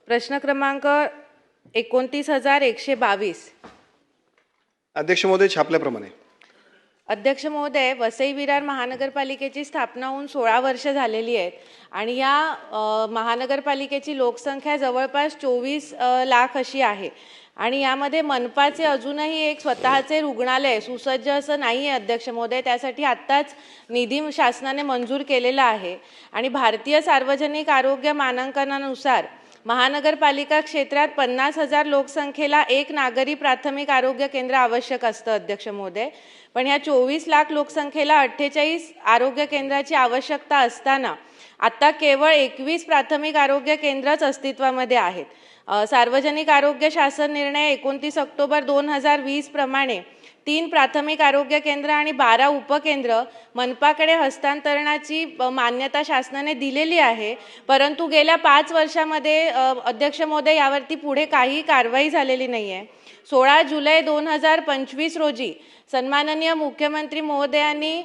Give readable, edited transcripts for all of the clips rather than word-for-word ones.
प्रश्न क्रमांक 29,122. अध्यक्ष महोदय, छापल्याप्रमाणे अध्यक्ष महोदय, वसई विरार महानगरपालिकेची स्थापना होऊन 16 वर्ष झालेली आहेत आणि या महानगरपालिकेची लोकसंख्या जवळपास 24 लाख अशी आहे आणि यामध्ये मनपाचे अजूनही एक स्वतःचे रुग्णालय सुसज्ज असं नाही आहे अध्यक्ष महोदय. त्यासाठी आत्ताच निधी शासनाने मंजूर केलेला आहे आणि भारतीय सार्वजनिक आरोग्य मानांकनानुसार महानगरपालिका क्षेत्रात 50,000 लोकसंख्येला एक नागरी प्राथमिक आरोग्य केंद्र आवश्यक असतं अध्यक्ष महोदय. पण ह्या 24 लाख लोकसंख्येला 48 आरोग्य केंद्राची आवश्यकता असताना आता केवळ 21 प्राथमिक आरोग्य केंद्रच अस्तित्वामध्ये आहेत. सार्वजनिक आरोग्य शासन निर्णय 29 ऑक्टोबर 2020 प्रमाणे 3 प्राथमिक आरोग्य केंद्र आणि 12 उपकेंद्र मनपाकडे हस्तांतरणाची मान्यता शासनाने दिलेली आहे. परंतु गेल्या 5 वर्षामध्ये अध्यक्ष महोदय यावरती पुढे काही कारवाई झालेली नाही आहे. 16 जुलै 2025 रोजी सन्माननीय मुख्यमंत्री महोदयांनी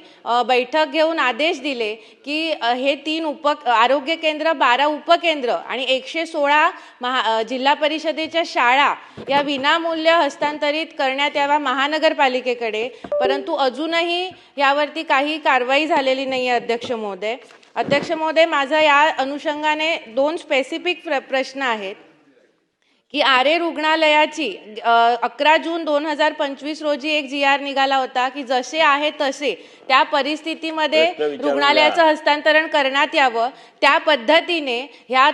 बैठक घेऊन आदेश दिले की हे 3 आरोग्य केंद्र, 12 उपकेंद्र आणि 116 जिल्हा परिषदेच्या शाळा या विनामूल्य हस्तांतरित करण्यात यावा महानगरपालिकेकडे. परंतु अजूनही यावरती काही कारवाई झालेली नाही आहे अध्यक्ष महोदय. अध्यक्ष महोदय, माझा या अनुषंगाने 2 स्पेसिफिक प्रश्न आहेत की आरे रुग्णालयाची 11 जून 2025 रोजी एक GR निघाला होता की जसे आहे तसे त्या परिस्थितीमध्ये रुग्णालयाचं हस्तांतरण करण्यात यावं. त्या पद्धतीने ह्या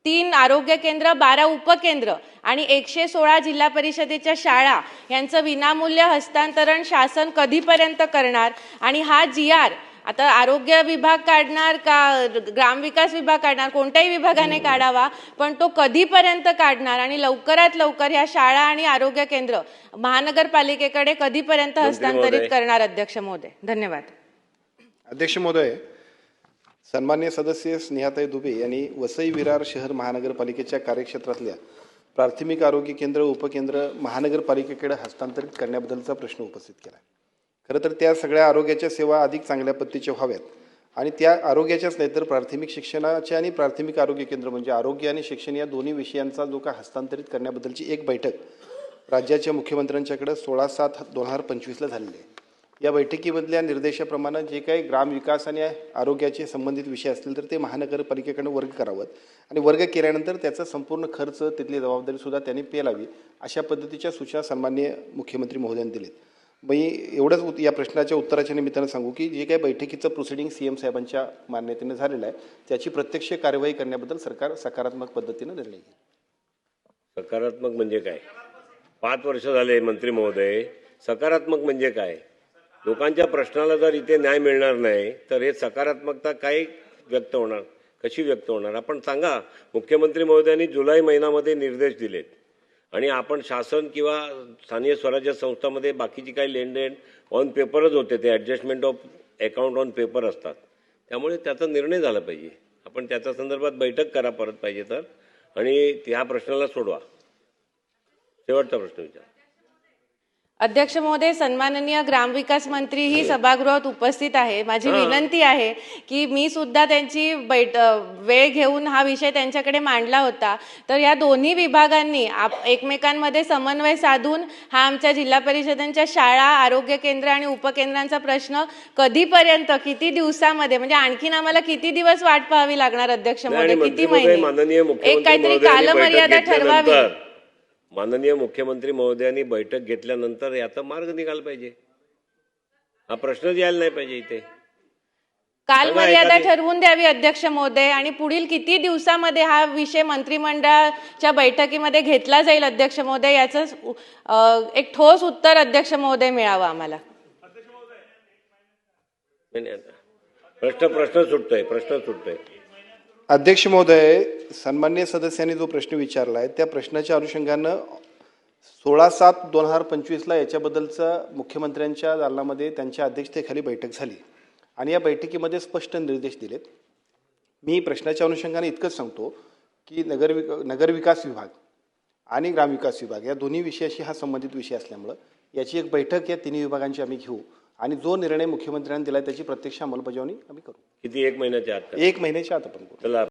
3 आरोग्य केंद्र, 12 उपकेंद्र आणि 116 जिल्हा परिषदेच्या शाळा यांचं विनामूल्य हस्तांतरण शासन कधीपर्यंत करणार आणि हा GR आता आरोग्य विभाग काढणार का ग्रामविकास विभाग काढणार, कोणत्याही विभागाने काढावा, पण तो कधीपर्यंत काढणार आणि लवकरात लवकर ह्या शाळा आणि आरोग्य केंद्र महानगरपालिकेकडे कधीपर्यंत हस्तांतरित करणार अध्यक्ष महोदय? धन्यवाद. अध्यक्ष महोदय, सन्मान्य सदस्य स्नेहाताई दुबे यांनी वसई विरार शहर महानगरपालिकेच्या कार्यक्षेत्रातल्या प्राथमिक आरोग्य केंद्र, उपकेंद्र महानगरपालिकेकडे हस्तांतरित करण्याबद्दलचा प्रश्न उपस्थित केला. खरं तर त्या सगळ्या आरोग्याच्या सेवा अधिक चांगल्या पद्धतीच्या व्हाव्यात आणि त्या आरोग्याच्याच नाही तर प्राथमिक शिक्षणाच्या आणि प्राथमिक आरोग्य केंद्र म्हणजे आरोग्य आणि शिक्षण या दोन्ही विषयांचा जो का हस्तांतरित करण्याबद्दलची एक बैठक राज्याच्या मुख्यमंत्र्यांच्याकडे 16/7/2025ला झालेली आहे. या बैठकीमधल्या निर्देशाप्रमाणे जे काही ग्रामविकास आणि आरोग्याचे संबंधित विषय असतील तर ते महानगरपालिकेकडे वर्ग करावेत आणि वर्ग केल्यानंतर त्याचा संपूर्ण खर्च, तिथली जबाबदारीसुद्धा त्यांनी पेलावी अशा पद्धतीच्या सूचना सन्माननीय मुख्यमंत्री महोदयांनी दिलेत. मी एवढंच या प्रश्नाच्या उत्तराच्या निमित्तानं सांगू की जे काही बैठकीचं प्रोसिडिंग CM साहेबांच्या मान्यतेने झालेलं आहे त्याची प्रत्यक्ष कारवाई करण्याबद्दल सरकार सकारात्मक पद्धतीनं निर्णय घेईल. सकारात्मक म्हणजे काय? 5 वर्ष झाले मंत्री महोदय. सकारात्मक म्हणजे काय? लोकांच्या प्रश्नाला जर इथे न्याय मिळणार नाही तर हे सकारात्मकता काय व्यक्त होणार, कशी व्यक्त होणार? आपण सांगा. मुख्यमंत्री महोदयांनी जुलै महिन्यामध्ये निर्देश दिलेत आणि आपण शासन किंवा स्थानिक स्वराज्य संस्थांमध्ये बाकीची काही लेनदेन ऑन पेपरच होते, ते adjustment of account on paper असतात. त्यामुळे त्याचा निर्णय झाला पाहिजे. आपण त्याच्या संदर्भात बैठक करा परत पाहिजे तर आणि त्या प्रश्नाला सोडवा. शेवटचा प्रश्न विचार. अध्यक्ष महोदय, सन्माननीय ग्रामविकास मंत्री ही सभागृहात उपस्थित आहे. माझी विनंती आहे की मी सुद्धा त्यांची वेळ घेऊन हा विषय त्यांच्याकडे मांडला होता. तर या दोन्ही विभागांनी एकमेकांमध्ये समन्वय साधून हा आमच्या जिल्हा परिषदांच्या शाळा, आरोग्य केंद्र आणि उपकेंद्रांचा प्रश्न कधीपर्यंत, किती दिवसामध्ये, म्हणजे आणखीन आम्हाला किती दिवस वाट पाहावी लागणार अध्यक्ष महोदय? किती महिने? एक काहीतरी कालमर्यादा ठरवावी. माननीय मुख्यमंत्री महोदयांनी बैठक घेतल्यानंतर याचा मार्ग निघाला पाहिजे. हा प्रश्नच यायला नाही पाहिजे इथे. कालमर्यादा ठरवून द्यावी अध्यक्ष महोदय आणि पुढील किती दिवसामध्ये हा विषय मंत्रिमंडळाच्या बैठकीमध्ये घेतला जाईल अध्यक्ष महोदय, याचं एक ठोस उत्तर अध्यक्ष महोदय मिळावं आम्हाला. प्रश्न सुटतोय. अध्यक्ष महोदय, सन्मान्य सदस्यांनी जो प्रश्न विचारला आहे त्या प्रश्नाच्या अनुषंगानं 16/7/2025ला याच्याबद्दलचा मुख्यमंत्र्यांच्या दालनामध्ये त्यांच्या अध्यक्षतेखाली बैठक झाली आणि या बैठकीमध्ये स्पष्ट निर्देश दिलेत. मी प्रश्नाच्या अनुषंगाने इतकंच सांगतो की नगरविकास विभाग आणि ग्रामविकास विभाग या दोन्ही विषयाशी हा संबंधित विषय असल्यामुळं याची एक बैठक या तिन्ही विभागांची आम्ही घेऊ आणि जो निर्णय मुख्यमंत्र्यांनी दिला त्याची प्रत्यक्ष अंमलबजावणी आम्ही करू. किती? 1 महिन्याच्या आत? 1 महिन्याच्या आत आपण करू.